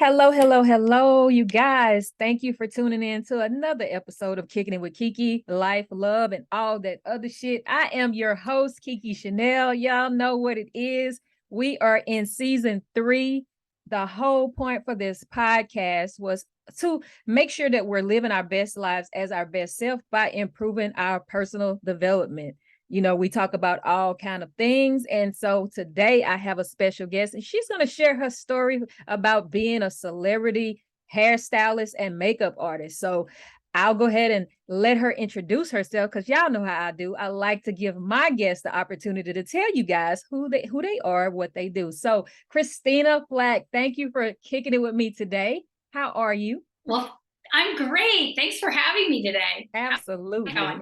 Hello, hello, hello, you guys. Thank you for tuning in to another episode of Kicking It with KeKe, life, love, and all that other shit. I am your host, KeKe Chanel. Y'all know what it is. We are in season 3. The whole point for this podcast was to make sure that we're living our best lives as our best self by improving our personal development. We talk about all kind of things. And so today I have a special guest and she's going to share her story about being a celebrity hairstylist and makeup artist. So I'll go ahead and let her introduce herself because y'all know how I do. I like to give my guests the opportunity to tell you guys who they are, what they do. So Christina Flach, thank you for kicking it with me today. How are you? Well, I'm great. Thanks for having me today. Absolutely.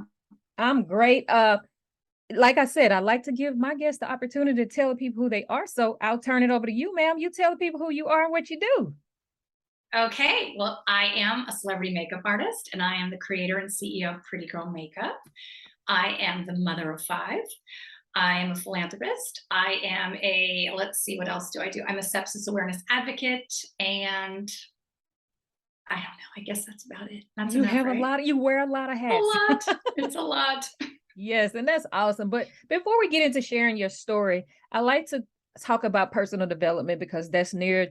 I'm great. Like I said, I like to give my guests the opportunity to tell the people who they are. So I'll turn it over to you, ma'am. You tell the people who you are and what you do. Okay, well, I am a celebrity makeup artist and I am the creator and CEO of Prettygirl Makeup. I am the mother of 5. I am a philanthropist. I am let's see, what else do I do? I'm a sepsis awareness advocate and I don't know. I guess that's about it. That's You enough, have right? you wear a lot of A hats. lot. It's a lot. Yes, and that's awesome. But before we get into sharing your story, I like to talk about personal development because that's near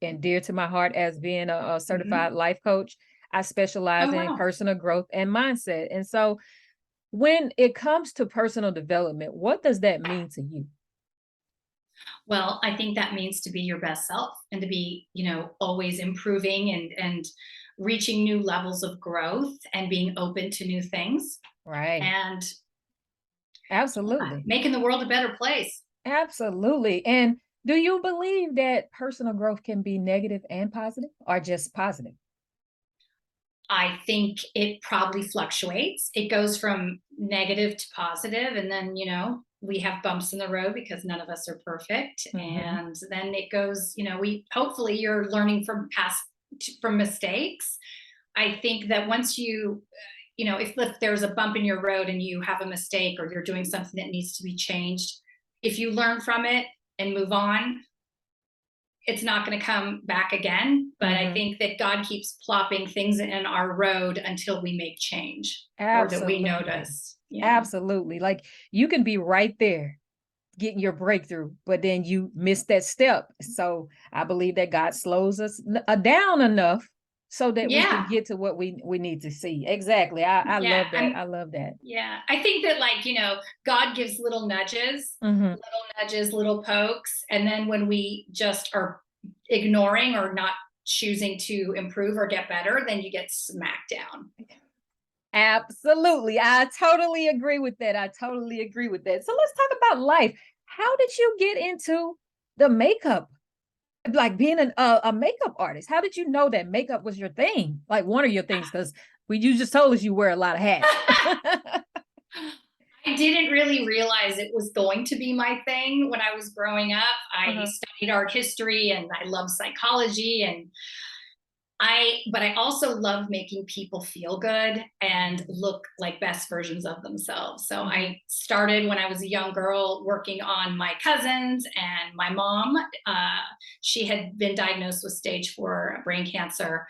and dear to my heart as being a certified life coach. I specialize Oh, in wow. personal growth and mindset. And so when it comes to personal development, what does that mean to you? Well, I think that means to be your best self and to be, always improving and reaching new levels of growth and being open to new things Right. and Absolutely. making the world a better place. Absolutely. And do you believe that personal growth can be negative and positive or just positive? I think it probably fluctuates. It goes from negative to positive, and then, we have bumps in the road because none of us are perfect. Mhm. And then it goes, we hopefully you're learning from mistakes. I think that once if there's a bump in your road and you have a mistake or you're doing something that needs to be changed, if you learn from it and move on, it's not going to come back again. But I Mhm. think that God keeps plopping things in our road until we make change or that we Absolutely. notice. Yeah. Absolutely. Like you can be right there getting your breakthrough, but then you miss that step. So I believe that God slows us down enough so that we can Yeah. get to what we need to see. Exactly. I Yeah. love that. I love that. Yeah. I think that, God gives Mhm. little nudges, little pokes. And then when we just are ignoring or not choosing to improve or get better, then you get smacked down. Absolutely. I totally agree with that. I totally agree with that. So let's talk about life. How did you get into the makeup? Like being a makeup artist. How did you know that makeup was your thing? Like one of your things, because you just told us you wear a lot of hats. I didn't really realize it was going to be my thing when I was growing up. I Uh-huh. studied art history and I love psychology and but I also love making people feel good and look like best versions of themselves. So Mhm. I started when I was a young girl working on my cousins and my mom. She had been diagnosed with stage 4 brain cancer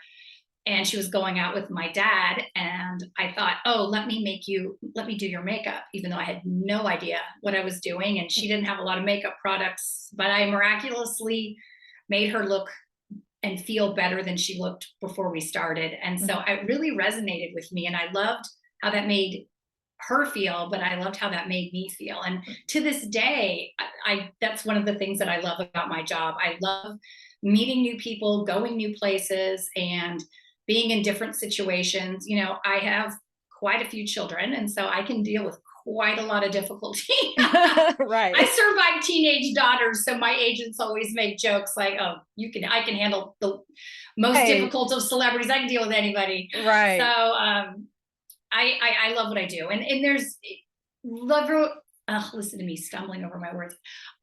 and she was going out with my dad and I thought, oh, let me do your makeup, even though I had no idea what I was doing and she didn't have a lot of makeup products, but I miraculously made her look and feel better than she looked before we started. And so Mhm. it really resonated with me and I loved how that made her feel, but I loved how that made me feel. And to this day, I that's one of the things that I love about my job. I love meeting new people, going new places, and being in different situations. I have quite a few children, and so I can deal with quite a lot of difficulty. I Right. survived teenage daughters, so my agents always make jokes like, "Oh, I can handle the most Hey, difficult of celebrities. I can deal with anybody." So right. I love what I do, and there's love. Listen to me stumbling over my words.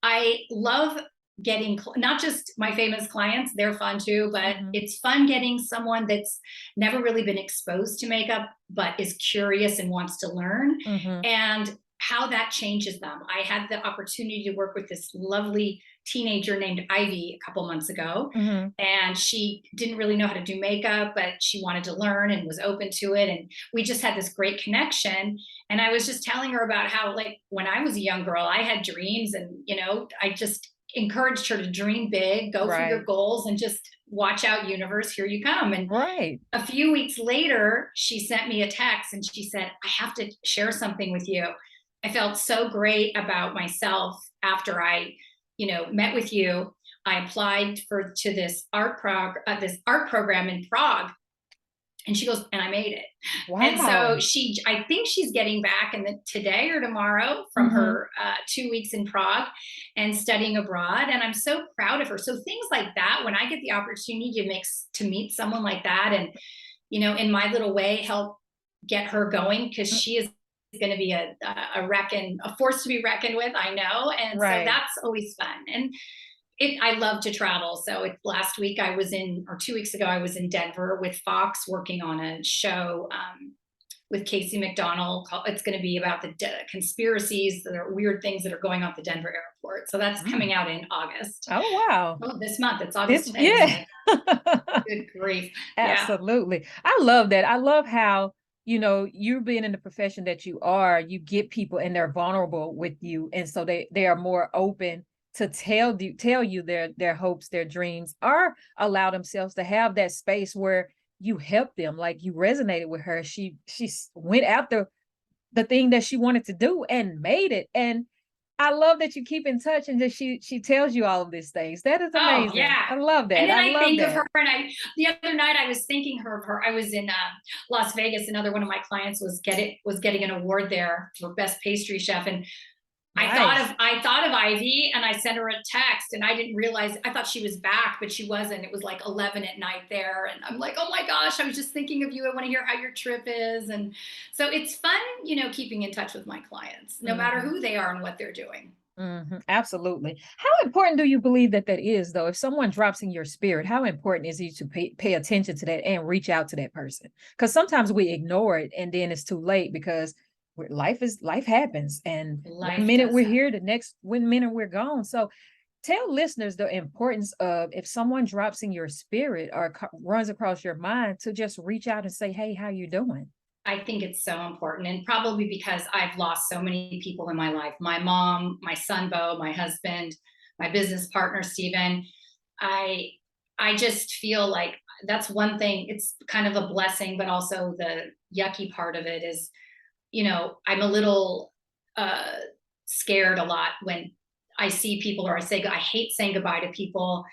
I love getting not just my famous clients; they're fun too, but Mhm. it's fun getting someone that's never really been exposed to makeup but is curious and wants to learn, Mhm. and how that changes them. I had the opportunity to work with this lovely teenager named Ivy a couple months ago. Mhm. And she didn't really know how to do makeup, but she wanted to learn and was open to it. And we just had this great connection. And I was just telling her about how, like, when I was a young girl, I had dreams, and, I just encouraged her to dream big, go for your Right. goals, and just watch out, universe, here you come. And Right. a few weeks later, she sent me a text and she said, I have to share something with you. I felt so great about myself after I, met with you. I applied to this art program in Prague. And she goes, and I made it. And so Wow. I think she's getting back today or tomorrow from Mhm. her 2 weeks in Prague and studying abroad. And I'm so proud of her. So things like that, when I get the opportunity to meet someone like that, and, in my little way, help get her going, because Mm, she is going to be a force to be reckoned with, I know. And so right. that's always fun. And I love to travel. So last week or 2 weeks ago, I was in Denver with Fox working on a show with Casey McDonald. It's going to be about the conspiracies, the weird things that are going on at the Denver airport. So that's Mm. coming out in August. Oh, wow. Oh, this month. It's August This today, isn't yeah. it? Good grief. Yeah. Absolutely. I love that. I love how, you being in the profession that you are, you get people and they're vulnerable with you. And so they are more open to tell you their hopes, their dreams, or allow themselves to have that space where you help them. Like you resonated with her. She went after the thing that she wanted to do and made it. And I love that you keep in touch and that she tells you all of these things. That is Oh, amazing. yeah. I love And that. then I I love think of that. her, and the other night I was thinking of her. I was in Las Vegas. Another one of my clients was getting an award there for best pastry chef, and Nice. I thought of Ivy, and I sent her a text, and I didn't realize, I thought she was back, but she wasn't. It was like 11 at night there. And I'm like, oh my gosh, I was just thinking of you. I want to hear how your trip is. And so it's fun, keeping in touch with my clients, no matter Mhm. who they are and what they're doing. Mhm. Absolutely. How important do you believe that that is, though? If someone drops in your spirit, how important is it to pay attention to that and reach out to that person? Because sometimes we ignore it and then it's too late because life happens, and one Life minute does we're happen. here, the next one minute we're gone. So tell listeners the importance of, if someone drops in your spirit or runs across your mind, to just reach out and say, "Hey, how you doing?" I think it's so important, and probably because I've lost so many people in my life. My mom, my son Bo, my husband, my business partner Stephen. I I just feel like that's one thing. It's kind of a blessing, but also the yucky part of it is, I'm a little uh scared a lot when I see people, or I hate saying goodbye to people.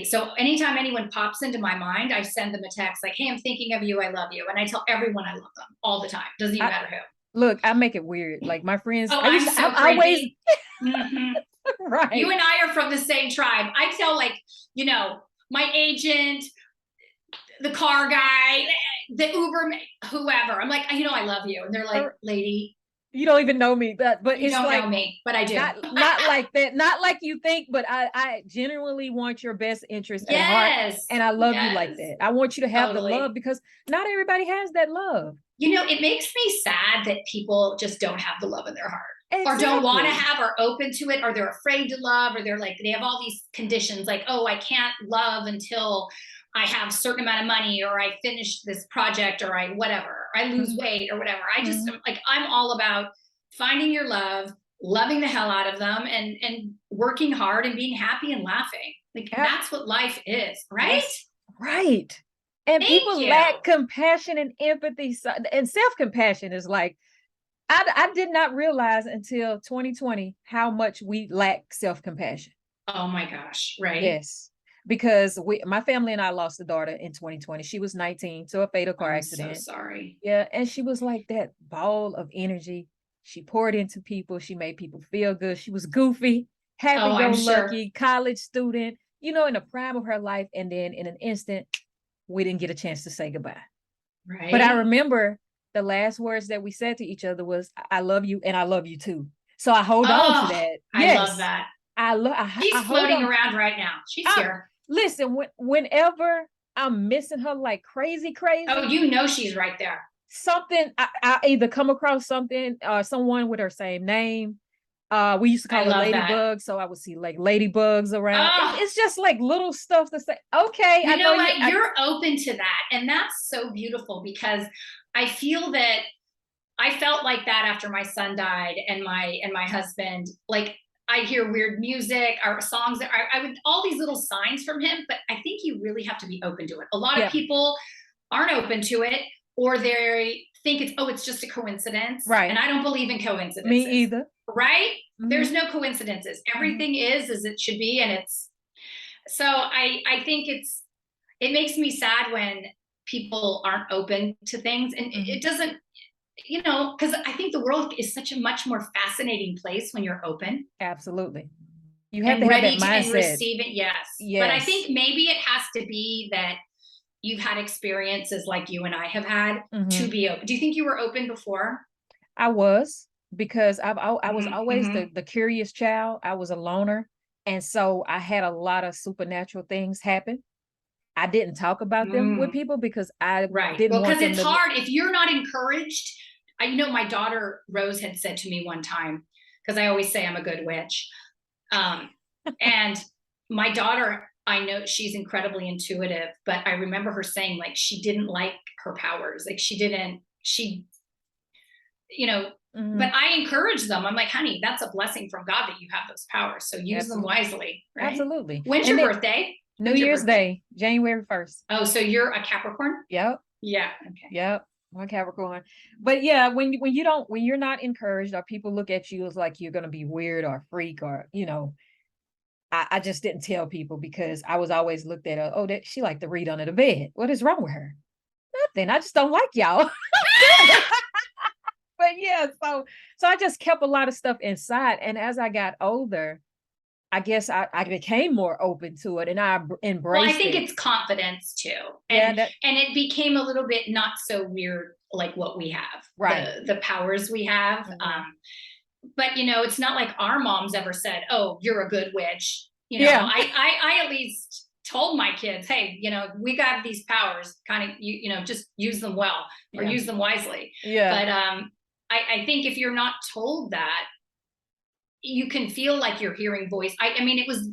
So anytime anyone pops into my mind, I send them a text like, "Hey, I'm thinking of you. I love you." And I tell everyone I love them all the time. Doesn't even I matter who. look, I make it weird. Like my friends, Oh, I I'm used to, so I'm always creepy. Hmm. You right. and I are from the same tribe. I tell, like, my agent, the car guy, the Uber, whoever. I'm like, I love you, and they're like, "Lady, You don't even know me, but you it's don't know like me, but I do." not like that, not like you think, but I genuinely want your best interest at heart, Yes, and I love you like yes, that. I want you to have the love totally. because not everybody has that love. It makes me sad that people just don't have the love in their heart, or don't want to Exactly. have, or open to it, or they're afraid to love, or they have all these conditions like, oh, I can't love until I have a certain amount of money, or I finish this project, or I lose Mhm, weight, or whatever. I just mhm. am like, I'm all about finding your love, loving the hell out of them, and working hard and being happy and laughing. Like, Ab that's what life is, right? That's right. And Thank people you. lack compassion and empathy, and self-compassion is like, I did not realize until 2020 how much we lack self-compassion. Oh my gosh, right? Yes, because my family and I lost a daughter in 2020. She was 19 to a fatal car I'm so accident. sorry. Yeah, and she was like that ball of energy. She poured into people. She made people feel good. She was goofy, Oh, I'm sure. happy-go-lucky, college student, in the prime of her life. And then in an instant, we didn't get a chance to say goodbye. But I Right? remember the last words that we said to each other was, "I love you and I love you too." So I hold on to Oh, that. I love Yes, that. I She's hold floating on. around right now. She's I here. listen, whenever I'm missing her like crazy, Oh, crazy, she's right there. something I either come across something or someone with her same name. We used to I call it love that. ladybugs, so I would see like ladybugs around. Oh, It's just like little stuff to say, okay, you I know know you. what? You're open to that. And that's so beautiful because I feel that I felt like that after my son died and my husband, like I hear weird music or songs that I would all these little signs from him, but I think you really have to be open to it. A lot of Yeah, people aren't open to it, or they think it's just a coincidence. And right. I don't believe in Me coincidences, either. right? Hmm. There's no coincidences. Hmm. Everything is as it should be. And it's so I think it makes me sad when people aren't open to things, and Hmm. it doesn't, because I think the world is such a much more fascinating place when you're open Absolutely. You have to and have that ready to and mindset. receive it. Yes. But I Yes. think maybe it has to be that you've had experiences like you and I have had to Hmm. be open. Do you think you were open before? I was, because I was always Mm-hmm. the curious child. I was a loner, and so I had a lot of supernatural things happen. I didn't talk about them with Mm, people because I right. didn't Well, want because them it's to. hard if you're not encouraged. My daughter Rose had said to me one time, because I always say I'm a good witch. Um, and my daughter, I know she's incredibly intuitive, but I remember her saying like she didn't like her powers. Like she, you know, but Mhm. I encourage them. I'm like, honey, that's a blessing from God that you have those powers. So use them Absolutely. wisely, right? Absolutely. When's And your then birthday? New When's your Year's birthday? Day, January 1st. Oh, so you're a Capricorn? Yep. Yeah. Okay. Yep. One Capricorn. But yeah, when you're not encouraged, or people look at you as like you're gonna be weird or freak, or I just didn't tell people because I was always looked at, oh, that she liked to read under the bed. What is wrong with her? Nothing. I just don't like y'all. But yeah, so I just kept a lot of stuff inside. And as I got older, I guess I became more open to it, and Well, I embraced think it. it's confidence too. Yeah, And that and it became a little bit not so weird like what we have, right. the powers we have. Mhm. But it's not like our moms ever said, "Oh, you're a good witch." Yeah. I at least told my kids, "Hey, we got these powers. Kind of, just use them well or Yeah. use them wisely." Yeah. But I think if you're not told that, you can feel like you're hearing voice. I mean, it was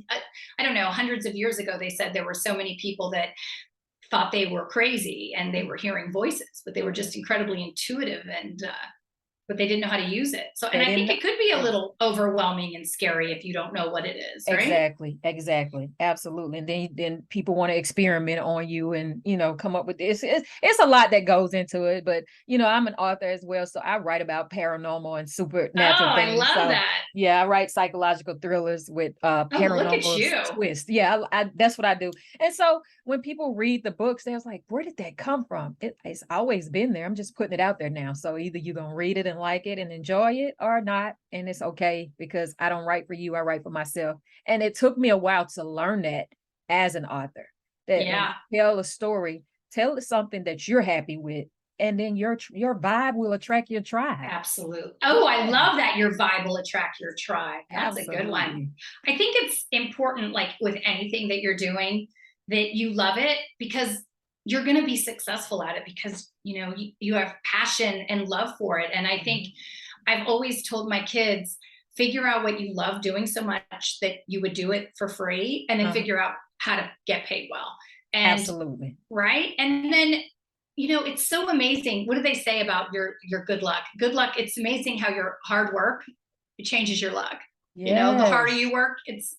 I don't know, hundreds of years ago they said there were so many people that thought they were crazy and they were hearing voices, but they were just incredibly intuitive, and but they didn't know how to use it. So, and They I think didn't. it could be a little overwhelming and scary if you don't know what it is, right? Exactly, exactly, absolutely. And then people want to experiment on you, and come up with this. It's a lot that goes into it, but I'm an author as well, so I write about paranormal and Oh, supernatural I things. love So that. yeah, I write psychological thrillers with Oh, look at paranormal you. twist. Yeah, that's what I do. And so when people read the books, they're like, "Where did that come from?" It's always been there. I'm just putting it out there now. So either you're gonna read it and like it and enjoy it, or not, and it's okay, because I don't write for you. I write for myself. And it took me a while to learn that as an author, that when Yeah, you tell a story, tell it something that you're happy with, and then your vibe will attract your tribe. absolutely. Oh, I Yeah, love that your vibe will attract your tribe. That's a good one. absolutely. I think it's important, like with anything that you're doing, that you love it because you're going to be successful at it because, you have passion and love for it. And I think Mhm. I've always told my kids, figure out what you love doing so much that you would do it for free, and then Uh-huh. figure out how to get paid well. And Absolutely. right. And then, it's so amazing. What do they say about your good luck? Good luck. It's amazing how your hard work, it changes your luck. The harder you Yes. work, it's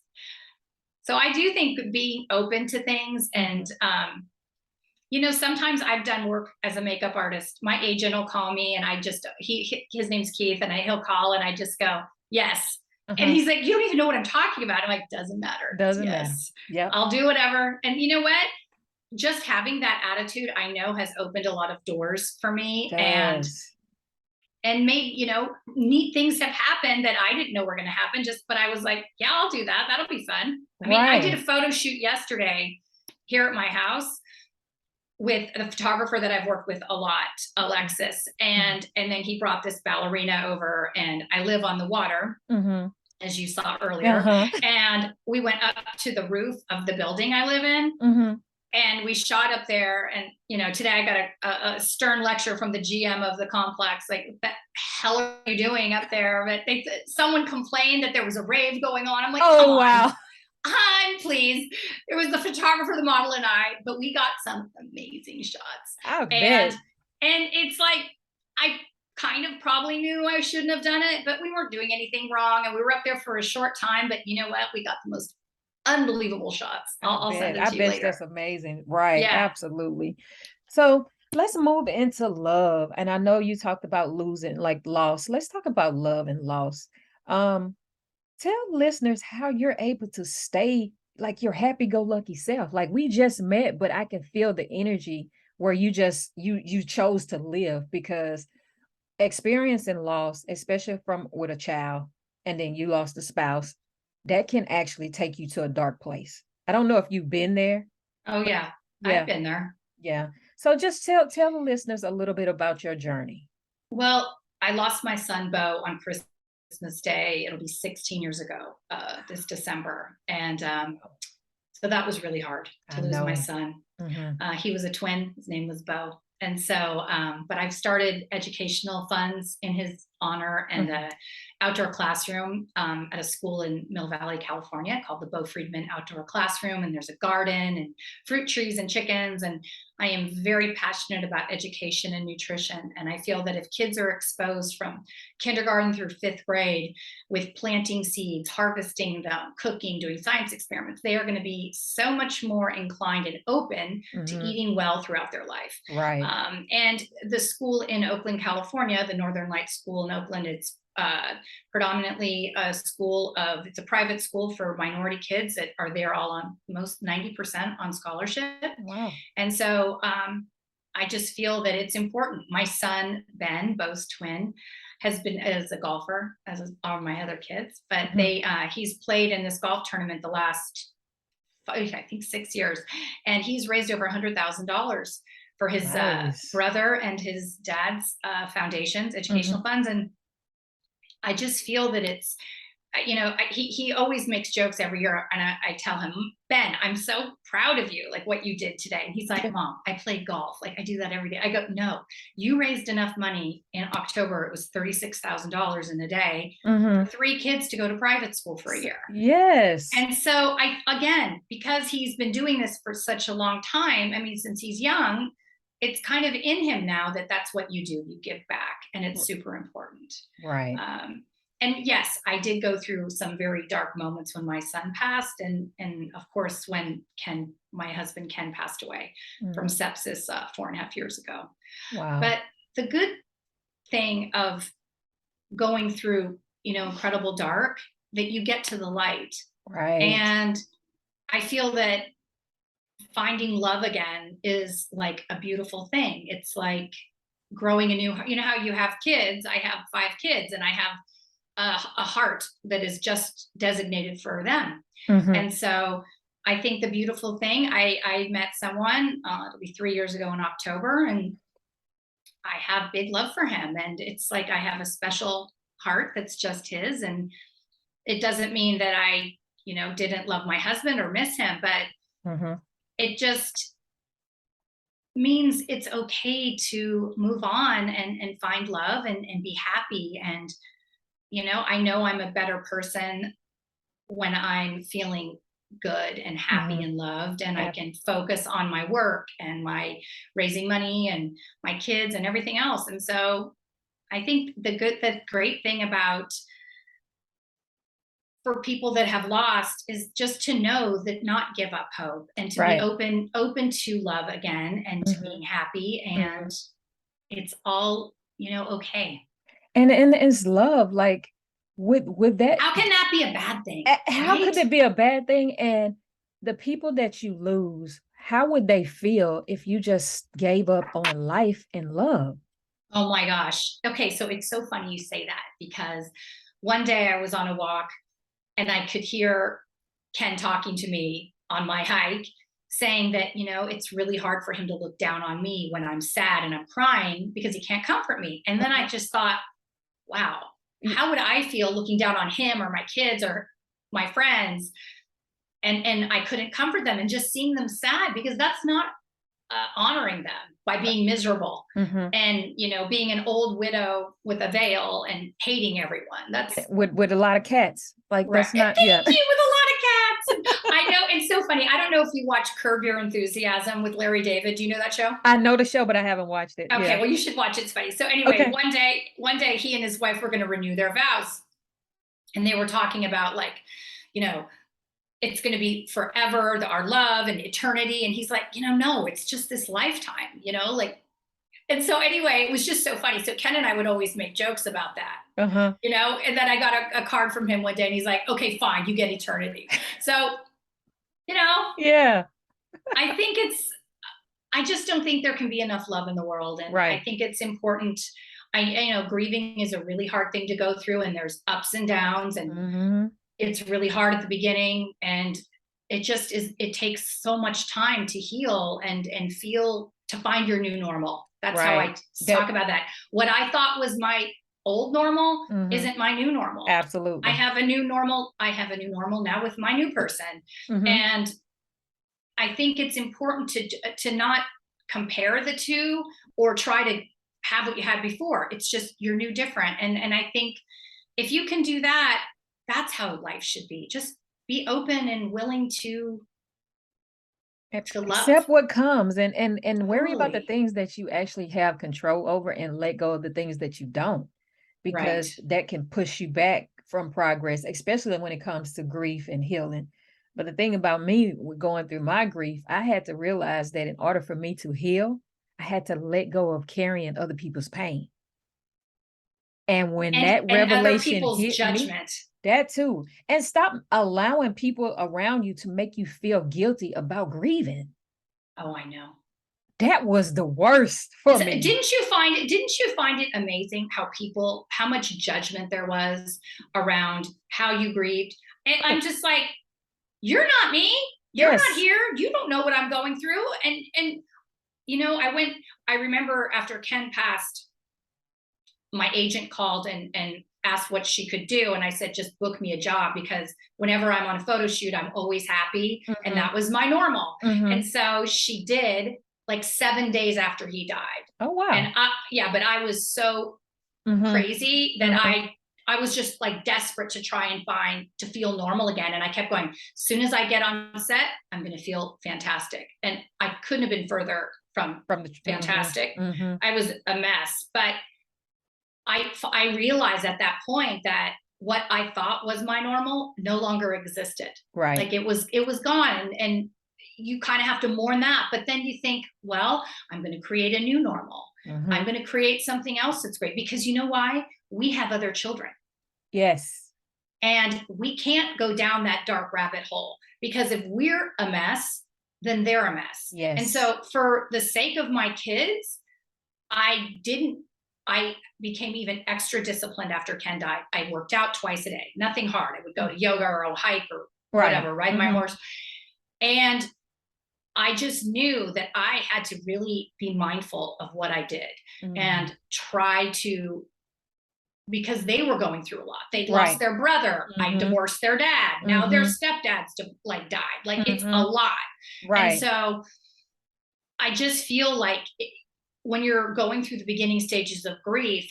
so I do think being open to things and Mhm. sometimes I've done work as a makeup artist. My agent will call me and I just his name's Keith, and he'll call and I just go, yes. And Uh-huh. he's like, you don't even know what I'm talking about. I'm like, doesn't matter. Doesn't matter. Yes. Yep. I'll do whatever. And you know what? Just having that attitude, I know, has opened a lot of doors for me, and Does. made, neat things have happened that I didn't know were going to happen, but I was like, yeah, I'll do that. That'll be fun. I mean, I did a Right. photo shoot yesterday here at my house with the photographer that I've worked with a lot, Alexis, and then he brought this ballerina over, and I live on the water, Mm-hmm. as you saw earlier, Uh-huh. and we went up to the roof of the building I live in, Mm-hmm. and we shot up there, and today I got a stern lecture from the GM of the complex, like, what the hell are you doing up there? But someone complained that there was a rave going on. I'm like, come Oh, on, wow. please. It was the photographer, the model, and I, but we got some amazing shots. I and bet. and it's like, I kind of probably knew I shouldn't have done it, but we weren't doing anything wrong, and we were up there for a short time. But you know what? We got the most unbelievable shots. I'll send them I to you bet later. that's amazing. Right. Yeah. Absolutely. So let's move into love. And I know you talked about losing, like loss. Let's talk about love and loss. Um, Tell listeners how you're able to stay like your happy-go-lucky self. Like we just met, but I can feel the energy where you chose to live, because experiencing loss, especially from with a child, and then you lost a spouse, that can actually take you to a dark place. I don't know if you've been there. Oh yeah, I've Yeah, been there. yeah. So just tell the listeners a little bit about your journey. Well, I lost my son Bo on Christmas Day. It'll be 16 years ago, this December, and so that was really hard I to lose my know. son. Hmm. He was a twin. His name was Bo. And so, but I've started educational funds in his honor, and Hmm. a outdoor classroom at a school in Mill Valley, California, called the Bo Friedman Outdoor Classroom. And there's a garden and fruit trees and chickens. And I am very passionate about education and nutrition. And I feel that if kids are exposed from kindergarten through fifth grade with planting seeds, harvesting them, cooking, doing science experiments, they are going to be so much more inclined and open to Hmm. eating well throughout their life. Right. And the school in Oakland, California, the Northern Lights School in Oakland, it's predominantly it's a private school for minority kids that are there all on most 90% on scholarship. Wow. And so I just feel that it's important. My son, Ben, Bo's twin, has been as a golfer, as all my other kids, but Hmm. he's played in this golf tournament the last, I think, 6 years, and he's raised over $100,000 for his Nice. brother and his dad's foundations, educational Hmm. funds. And I just feel that it's, he always makes jokes every year, and I tell him, Ben, I'm so proud of you, like what you did today. And he's like, Yeah. Mom, I play golf, like I do that every day. I go, no, you raised enough money in October. It was $36,000 in a day for Hmm. 3 kids to go to private school for a year. Yes. And so again, because he's been doing this for such a long time, I mean, since he's young, it's kind of in him now that that's what you do. You give back, and it's super important. Right. Um, and yes, I did go through some very dark moments when my son passed, and of course when my husband Ken, passed away from Hmm. sepsis 4.5 years ago. Wow. But the good thing of going through, incredible dark, that you get to the light. Right. And I feel that finding love again is like a beautiful thing. It's like growing a new, how you have kids. I have 5 kids, and I have a heart that is just designated for them. Hmm. And so I think the beautiful thing, I met someone, it'll be 3 years ago in October, and I have big love for him. And it's like I have a special heart that's just his. And it doesn't mean that I, didn't love my husband or miss him, but Hmm. it just means it's okay to move on and find love and be happy. And, I know I'm a better person when I'm feeling good and happy Hmm. and loved, and I Yeah. can focus on my work and my raising money and my kids and everything else. And so I think the great thing about, for people that have lost, is just to know that, not give up hope, and to be Right. open to love again, and to Hmm. being happy, and Hmm. it's all, okay. And it's love. Like with that, How can that be a bad thing, how right? could it be a bad thing? And the people that you lose, how would they feel if you just gave up on life and love? Oh my gosh. Okay, so it's so funny you say that, because one day I was on a walk, and I could hear Ken talking to me on my hike, saying that, it's really hard for him to look down on me when I'm sad and I'm crying, because he can't comfort me. And then I just thought, wow, Y- how would I feel looking down on him or my kids or my friends? and I couldn't comfort them, and just seeing them sad, because that's not honoring them by being miserable and, being an old widow with a veil and hating everyone. That's with a lot of cats. Like right. that's not, Thank yeah. you, with a lot of cats. And I know it's so funny. I don't know if you watch Curb Your Enthusiasm with Larry David. Do you know that show? I know the show, but I haven't watched it. Okay, Yeah. well, you should watch it. It's funny. So anyway, Okay. one day he and his wife were going to renew their vows, and they were talking about, like, it's going to be forever, our love and eternity. And he's like, no, it's just this lifetime, like. And so anyway, it was just so funny. So Ken and I would always make jokes about that, and then I got a card from him one day, and he's like, okay, fine, you get eternity. So, yeah, I just don't think there can be enough love in the world. And right. I think it's important. Grieving is a really hard thing to go through, and there's ups and downs, and it's really hard at the beginning. And it just is, it takes so much time to heal and feel, to find your new normal. That's how I talk about that. What I thought was my old normal isn't my new normal. Absolutely. I have a new normal. I have a new normal now with my new person. And I think it's important to not compare the two or try to have what you had before. It's just your new different. And I think if you can do that, that's how life should be. Just be open and willing to love. Accept what comes, and worry about the things that you actually have control over, and let go of the things that you don't, because that can push you back from progress, especially when it comes to grief and healing. But the thing about me with going through my grief, I had to realize that in order for me to heal, I had to let go of carrying other people's pain. And when that revelation hit judgment, me, that too, and stop allowing people around you to make you feel guilty about grieving. Oh, I know. That was the worst for me. Didn't you find it amazing how much judgment there was around how you grieved? And I'm just like, you're not me. You're not here. You don't know what I'm going through. And I remember after Ken passed, my agent called and asked what she could do. And I said, just book me a job, because whenever I'm on a photo shoot, I'm always happy. And that was my normal. And so she did, like 7 days after he died. Oh, wow. And but I was so crazy that I was just like desperate to try and to feel normal again. And I kept going, as soon as I get on set, I'm going to feel fantastic. And I couldn't have been further from the fantastic. I was a mess, but I realized at that point that what I thought was my normal no longer existed. Right. Like it was gone. And you kind of have to mourn that. But then you think, well, I'm going to create a new normal. I'm going to create something else that's great, because you know why? We have other children. Yes. And we can't go down that dark rabbit hole, because if we're a mess, then they're a mess. Yes. And so for the sake of my kids, I became even extra disciplined after Ken died. I worked out twice a day, nothing hard. I would go to yoga or a hike or whatever, ride my horse. And I just knew that I had to really be mindful of what I did and try to, because they were going through a lot. They'd lost their brother. I divorced their dad. Now their stepdads died. Like it's a lot. Right. And so I just feel like when you're going through the beginning stages of grief,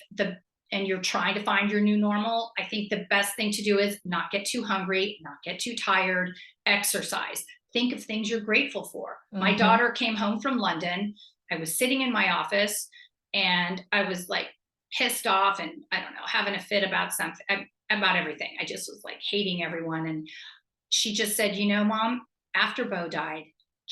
and you're trying to find your new normal, I think the best thing to do is not get too hungry, not get too tired, exercise. Think of things you're grateful for. My daughter came home from London. I was sitting in my office and I was like pissed off and I don't know, having a fit about something, about everything. I just was like hating everyone. And she just said, Mom, after Bo died,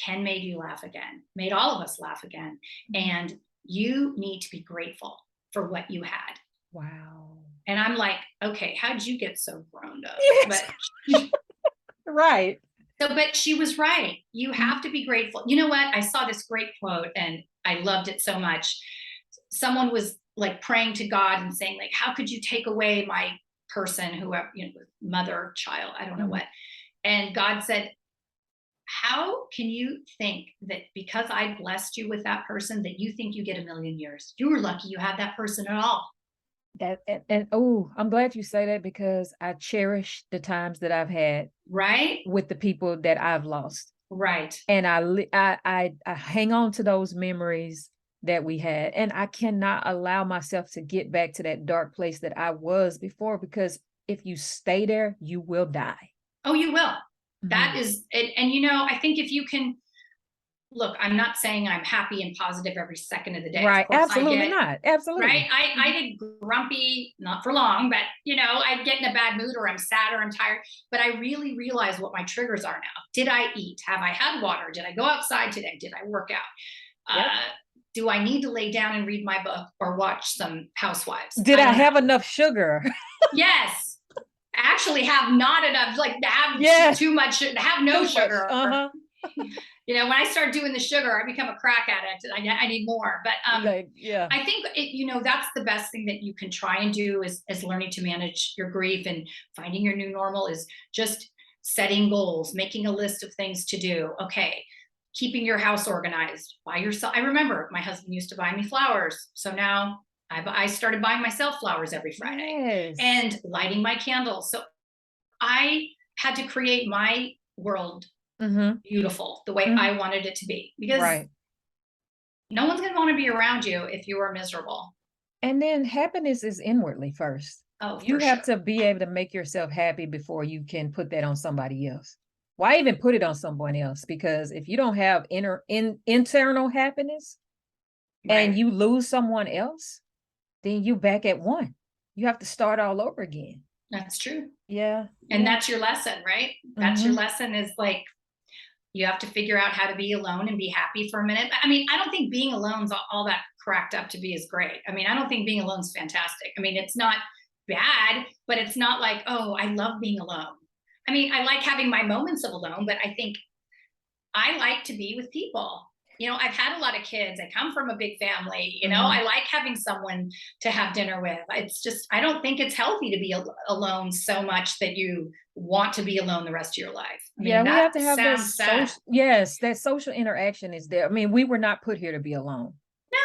Ken made you laugh again, made all of us laugh again. And you need to be grateful for what you had. Wow. And I'm like, okay, how'd you get so grown up? Yes. But right. So, but she was right. You have to be grateful. You know what? I saw this great quote and I loved it so much. Someone was like praying to God and saying, like, how could you take away my person, whoever, mother, child, I don't know what. And God said, how can you think that because I blessed you with that person that you think you get 1,000,000 years? You were lucky you had that person at all. That and oh, I'm glad you say that because I cherish the times that I've had Right? with the people that I've lost. Right. And I hang on to those memories that we had. And I cannot allow myself to get back to that dark place that I was before, because if you stay there, you will die. Oh, you will. That Mhm. is it. And you know, I think if you can look, I'm not saying I'm happy and positive every second of the day. Of Right. course I Absolutely get not. right. Absolutely. I Mhm. get grumpy, not for long, but you know, I get in a bad mood or I'm sad or I'm tired. But I really realize what my triggers are now. Did I eat? Have I had water? Did I go outside today? Did I work out? Yep. Do I need to lay down and read my book or watch some housewives? Did I I don't know. have enough sugar? Yes. Actually have not enough, like have Yes. too much, have no Too much. sugar. Uh-huh. You know, when I start doing the sugar, I become a crack addict and I need more. But Like, yeah. I think it, you know, that's the best thing that you can try and do is learning to manage your grief, and finding your new normal is just setting goals, making a list of things to do. Okay. Keeping your house organized by yourself. I remember my husband used to buy me flowers. So now I started buying myself flowers every Friday Yes. and lighting my candles. So I had to create my world Mm-hmm. beautiful the way Mm-hmm. I wanted it to be, because Right. no one's going to want to be around you if you are miserable. And then happiness is inwardly first. Oh, You for have sure. to be able to make yourself happy before you can put that on somebody else. Why even put it on someone else? Because if you don't have internal happiness and Right. you lose someone else, then you back at one. You have to start all over again. That's true. Yeah. And Yeah. that's your lesson, right? That's your Mm-hmm. lesson, is like you have to figure out how to be alone and be happy for a minute. I mean, I don't think being alone's all that cracked up to be is great. I mean, I don't think being alone's fantastic. I mean, it's not bad, but it's not like, oh, I love being alone. I mean, I like having my moments of alone, but I think I like to be with people. You know, I've had a lot of kids. I come from a big family. You know, Mm-hmm. I like having someone to have dinner with. It's just, I don't think it's healthy to be alone so much that you want to be alone the rest of your life. I Yeah, mean, we that have to have that sounds sad. social, yes, that social interaction is there. I mean, we were not put here to be alone.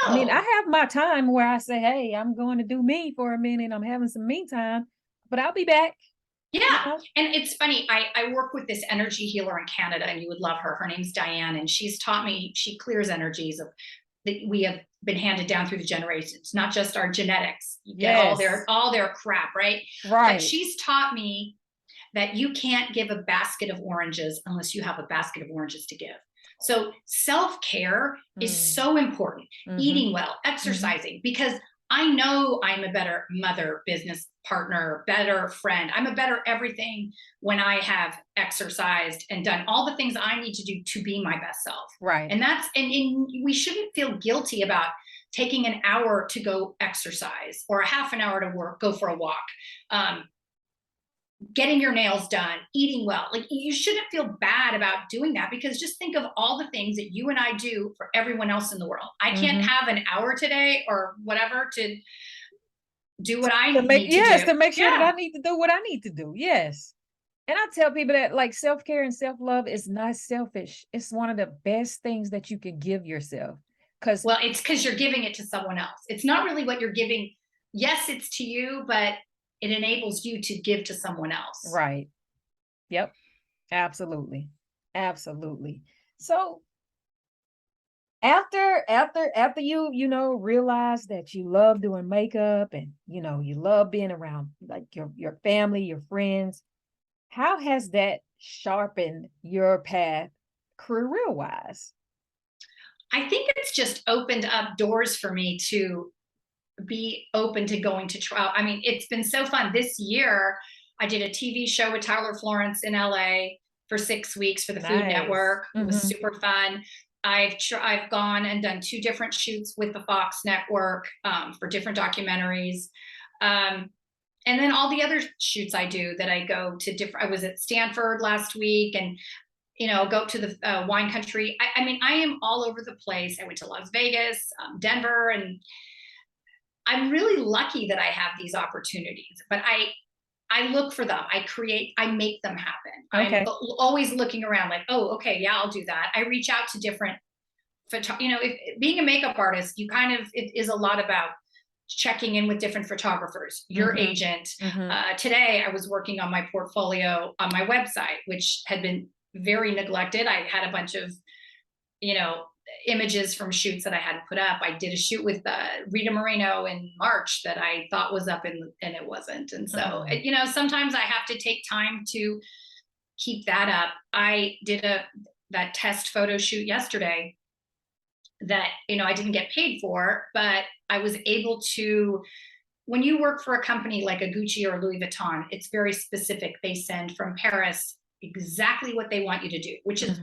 I mean, I No. have my time where I say, hey, I'm going to do me for a minute. I'm having some me time, but I'll be back, you Yeah. know? And it's funny. I work with this energy healer in Canada, and you would love her. Her name's Diane. And she's taught me, she clears energies of that we have been handed down through the generations, not just our genetics. You get Yes. all their crap, right? But Right. she's taught me that you can't give a basket of oranges unless you have a basket of oranges to give. So self-care is Mm. so important. Mhm. Eating well, Mhm. exercising, because I know I'm a better mother, business partner, better friend. I'm a better everything when I have exercised and done all the things I need to do to be my best self. Right. And that's, and we shouldn't feel guilty about taking an hour to go exercise or a half an hour to work, go for a walk. Um, Getting your nails done, eating well. Like, you shouldn't feel bad about doing that, because just think of all the things that you and I do for everyone else in the world. I can't Mhm. have an hour today or whatever to do what I To make, need to yes, do. to make sure that I Yeah. need to do what I need to do. Yes. And I tell people that like self-care and self-love is not selfish. It's one of the best things that you can give yourself. Cause Well, it's because you're giving it to someone else. It's not really what you're giving. Yes, it's to you, but it enables you to give to someone else. right. Yep. Absolutely. Absolutely. So after you realize that you love doing makeup and you love being around like your family, your friends, how has that sharpened your path career wise? I think it's just opened up doors for me to be open to going to trial. I mean, it's been so fun. This year, I did a TV show with Tyler Florence in LA for 6 weeks for the Food Nice. Network. It was Hmm. super fun. I've gone and done 2 different shoots with the Fox Network for different documentaries. Um, and then all the other shoots I do that I go to different. I was at Stanford last week, and go to the wine country. I mean, I am all over the place. I went to Las Vegas, Denver, and I'm really lucky that I have these opportunities, but I look for them. I make them happen. I'm Okay. always looking around like, oh, okay, yeah, I'll do that. I reach out to different, being a makeup artist, you kind of, it is a lot about checking in with different photographers, your agent. Today I was working on my portfolio on my website, which had been very neglected. I had a bunch of, images from shoots that I hadn't put up. I did a shoot with Rita Moreno in March that I thought was up and it wasn't. And so, sometimes I have to take time to keep that up. I did that test photo shoot yesterday that, I didn't get paid for, but I was able to, when you work for a company like a Gucci or Louis Vuitton, it's very specific. They send from Paris exactly what they want you to do, which is,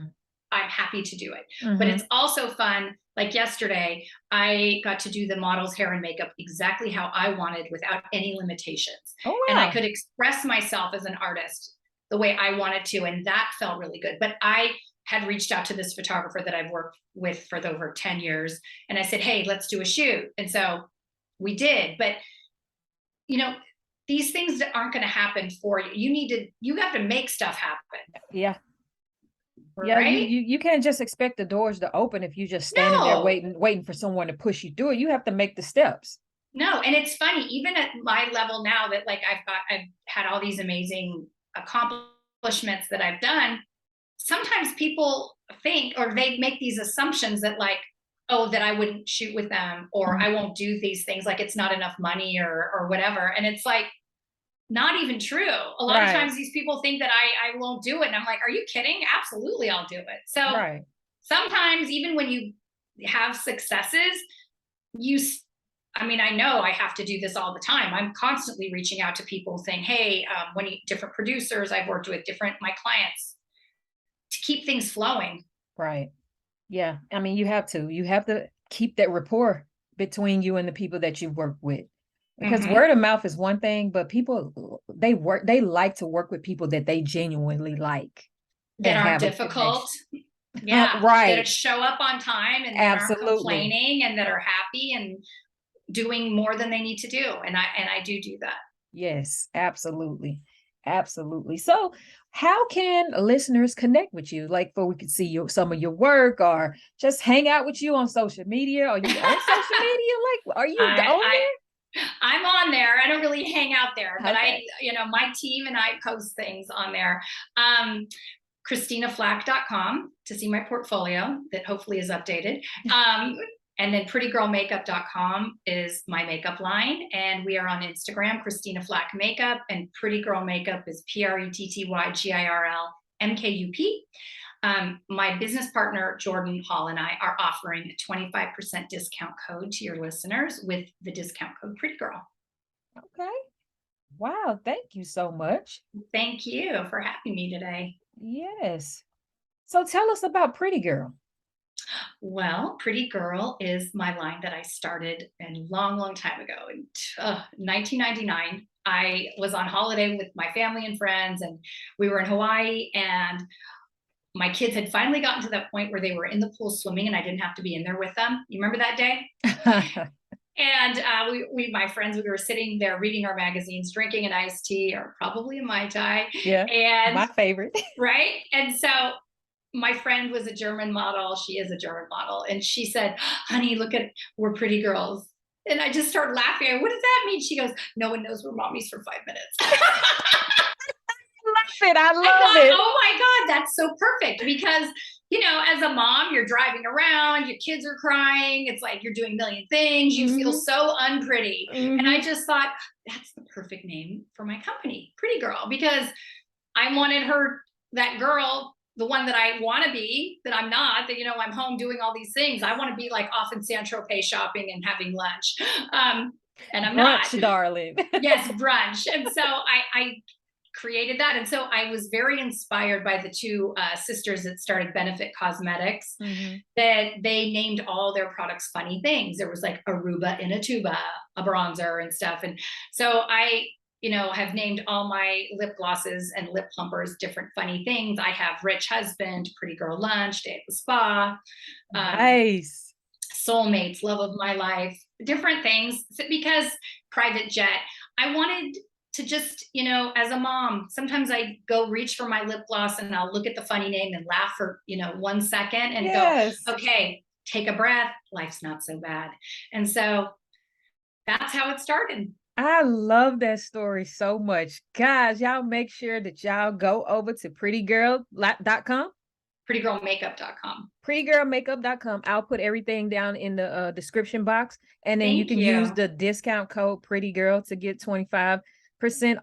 I'm happy to do it. But it's also fun. Like yesterday, I got to do the model's hair and makeup exactly how I wanted without any limitations. Oh, wow. And I could express myself as an artist the way I wanted to. And that felt really good. But I had reached out to this photographer that I've worked with for over 10 years. And I said, hey, let's do a shoot. And so we did. But, these things that aren't going to happen for you. You have to make stuff happen. Yeah. Right? Yeah, you can't just expect the doors to open if you just standing there waiting for someone to push you through it. You have to make the steps. No, and it's funny, even at my level now that like I've had all these amazing accomplishments that I've done. Sometimes people think, or they make these assumptions that like, oh, that I wouldn't shoot with them, or I won't do these things, like it's not enough money or whatever. And it's like, not even true. A lot of times these people think that I won't do it. And I'm like, are you kidding? Absolutely, I'll do it. So sometimes even when you have successes, I know I have to do this all the time. I'm constantly reaching out to people saying, hey, different producers I've worked with, my clients, to keep things flowing. Right. Yeah. You have to keep that rapport between you and the people that you work with. Because word of mouth is one thing, but people, they like to work with people that they genuinely like. That aren't difficult. Yeah. Right. That show up on time and that aren't complaining and that are happy and doing more than they need to do. And I do that. Yes, absolutely. Absolutely. So how can listeners connect with you? Like, we could see some of your work, or just hang out with you on social media? Are you on social media? Like, are you on there? I'm on there. I don't really hang out there, but my team and I post things on there. ChristinaFlach.com to see my portfolio that hopefully is updated. And then Prettygirl is my makeup line. And we are on Instagram, Christina Flach Makeup, and Pretty Girl Makeup is PRETTYGIRLMKUP. My business partner, Jordan Hall, and I are offering a 25% discount code to your listeners with the discount code Pretty Girl. Okay. Wow. Thank you so much. Thank you for having me today. Yes. So tell us about Pretty Girl. Well, Pretty Girl is my line that I started a long, long time ago. In 1999, I was on holiday with my family and friends, and we were in Hawaii, and my kids had finally gotten to that point where they were in the pool swimming and I didn't have to be in there with them. You remember that day? And my friends, we were sitting there reading our magazines, drinking an iced tea or probably a Mai Tai. Yeah, and my favorite. Right? And so my friend was a German model. She is a German model. And she said, honey, we're pretty girls. And I just started laughing. What does that mean? She goes, no one knows we're mommies for 5 minutes. I love it. Oh my God, that's so perfect. Because, as a mom, you're driving around, your kids are crying. It's like you're doing a million things. You feel so unpretty. And I just thought, that's the perfect name for my company, Pretty Girl, because I wanted that girl, the one that I want to be, that I'm not, that, I'm home doing all these things. I want to be like off in Saint-Tropez shopping and having lunch. And I'm brunch, not. Darling. Yes, brunch. And so I created that. And so I was very inspired by the two sisters that started Benefit Cosmetics, that they named all their products funny things. There was like Aruba in a tuba, a bronzer and stuff. And so I, have named all my lip glosses and lip plumpers different funny things. I have Rich Husband, Pretty Girl Lunch, Day at the Spa, nice, Soulmates, Love of My Life, different things, because Private Jet. I wanted to just, as a mom, sometimes I go reach for my lip gloss and I'll look at the funny name and laugh for, 1 second and go, okay, take a breath. Life's not so bad. And so that's how it started. I love that story so much. Guys, y'all make sure that y'all go over to prettygirl.com. Prettygirlmakeup.com. Prettygirlmakeup.com. I'll put everything down in the description box. And then you Thank can use you. the discount code PrettyGirl to get 25%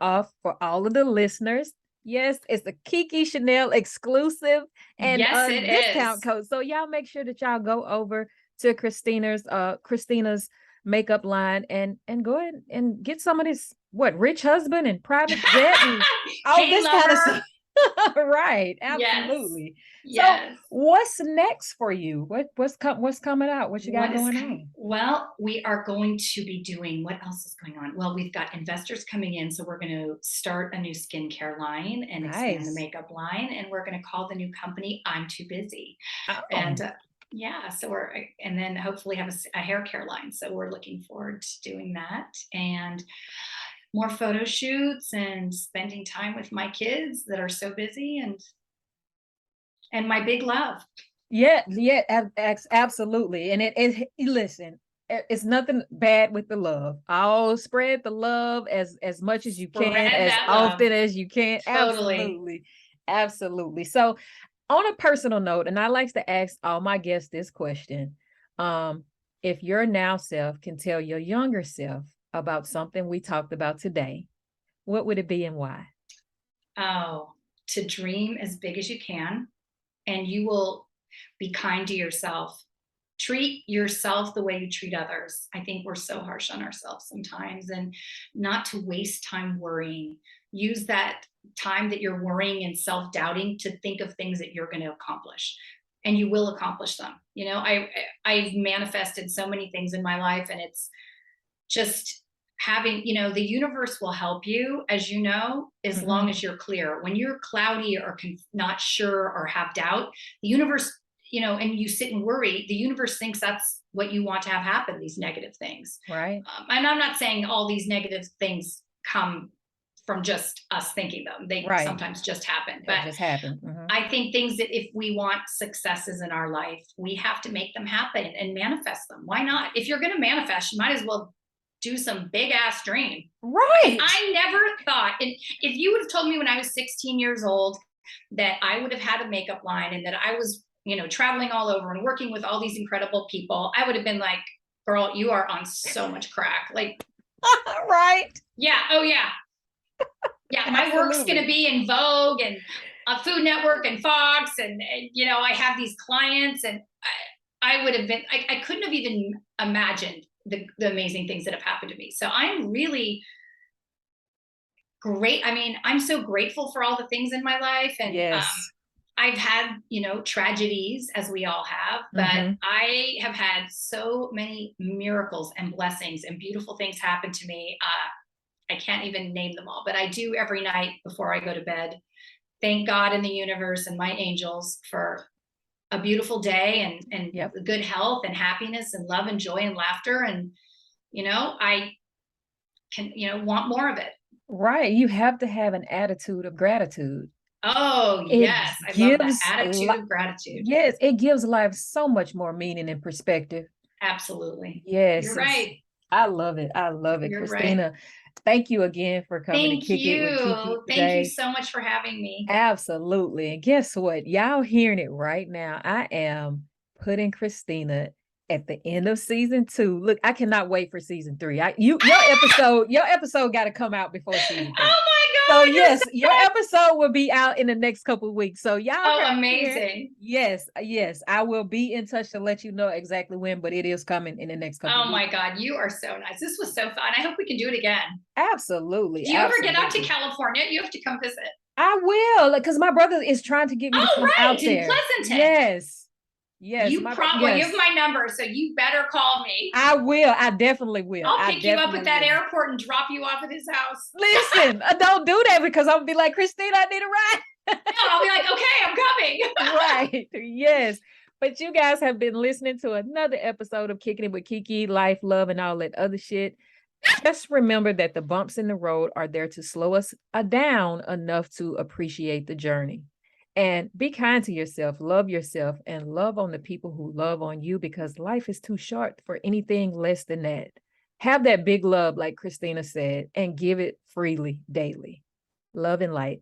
off for all of the listeners. Yes, it's a KeKe Chanel exclusive and Yes, a it discount is. code. So y'all make sure that y'all go over to Christina's makeup line and go ahead and get some of this rich husband and private jet and all Hey, this kind of lover. stuff. Right, Yes. absolutely. So Yes. what's next for you? What's coming out? What you got going on? Well, we are going to be doing, what else is going on? Well, we've got investors coming in, so we're going to start a new skincare line and expand the Nice. makeup line, and we're going to call the new company I'm Too Busy. Oh, And yeah, so and then hopefully have a hair care line. So we're looking forward to doing that, and more photo shoots and spending time with my kids that are so busy, and my big love. yeah, absolutely. And listen, it's nothing bad with the love. I'll spread the love as much as you can, Spread as that love. often as you can. Totally. Absolutely. Absolutely. So on a personal note, and I like to ask all my guests this question. If your now self can tell your younger self about something we talked about today, what would it be and why? Oh, to dream as big as you can, and you will be kind to yourself. Treat yourself the way you treat others. I think we're so harsh on ourselves sometimes, and not to waste time worrying. Use that time that you're worrying and self-doubting to think of things that you're going to accomplish, and you will accomplish them. I've manifested so many things in my life, and it's just having, the universe will help you, as you know, as long as you're clear. When you're cloudy or not sure or have doubt, the universe, and you sit and worry, the universe thinks that's what you want to have happen, these negative things. Right. And I'm not saying all these negative things come from just us thinking them. They sometimes just happen. But just happen. I think things that if we want successes in our life, we have to make them happen and manifest them. Why not? If you're going to manifest, you might as well do some big ass dream. Right. I never thought, and if you would have told me when I was 16 years old that I would have had a makeup line and that I was, traveling all over and working with all these incredible people, I would have been like, girl, you are on so much crack. Like, right. Yeah. Oh yeah. Yeah. My work's going to be in Vogue and Food Network and Fox. And I have these clients, and I would have been, I couldn't have even imagined the amazing things that have happened to me. So I'm really great. I mean, I'm so grateful for all the things in my life. And I've had, tragedies, as we all have, but I have had so many miracles and blessings and beautiful things happen to me. I can't even name them all, but I do every night before I go to bed. Thank God and the universe and my angels for a beautiful day and good health and happiness and love and joy and laughter. And, I can, want more of it. Right. You have to have an attitude of gratitude. Oh, yes. I love that attitude of gratitude. Yes. It gives life so much more meaning and perspective. Absolutely. Yes. You're right. I love it. I love it. You're Christina, thank you again for coming to Kick It with KeKe today. Thank you so much for having me. Absolutely. And guess what? Y'all hearing it right now. I am putting Christina at the end of season 2. Look, I cannot wait for season 3. Your episode got to come out before season 3. Oh my God. So yes, your episode will be out in the next couple of weeks. So y'all. Oh, amazing. Yes. I will be in touch to let you know exactly when, but it is coming in the next couple of weeks. Oh my God, you are so nice. This was so fun. I hope we can do it again. Absolutely. Do you ever get out to California? You have to come visit. I will, because my brother is trying to get me to come out there. In Pleasanton. Yes. You have my number, so you better call me. I will. I definitely will. I'll pick you up at that airport and drop you off at his house. Listen, don't do that, because I'm gonna be like, Christina, I need a ride. No, I'll be like, okay, I'm coming. Right. Yes. But you guys have been listening to another episode of Kicking It with KeKe, life, love, and all that other shit. Just remember that the bumps in the road are there to slow us down enough to appreciate the journey. And be kind to yourself, love yourself, and love on the people who love on you, because life is too short for anything less than that. Have that big love, like Christina said, and give it freely daily. Love and light.